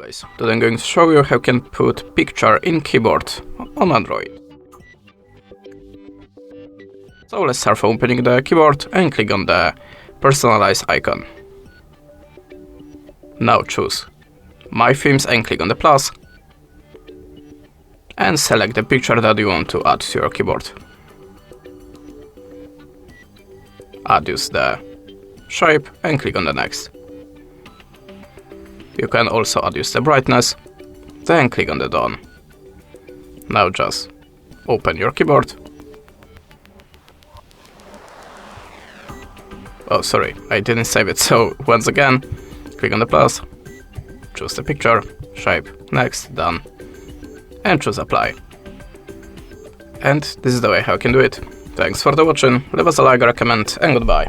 guys, today I'm going to show you how you can put picture in keyboard on Android. So let's start from opening the keyboard and click on the Personalize icon. Now choose My Themes and click on the plus and select the picture that you want to add to your keyboard. Adjust the shape and click on the next. You can also adjust the brightness, then click on the done. Now just open your keyboard. Oh, sorry, I didn't save it, so once again, click on the plus, choose the picture, shape, next, done, and choose apply. And this is the way how you can do it. Thanks for the watching, leave us a like, recommend, and goodbye.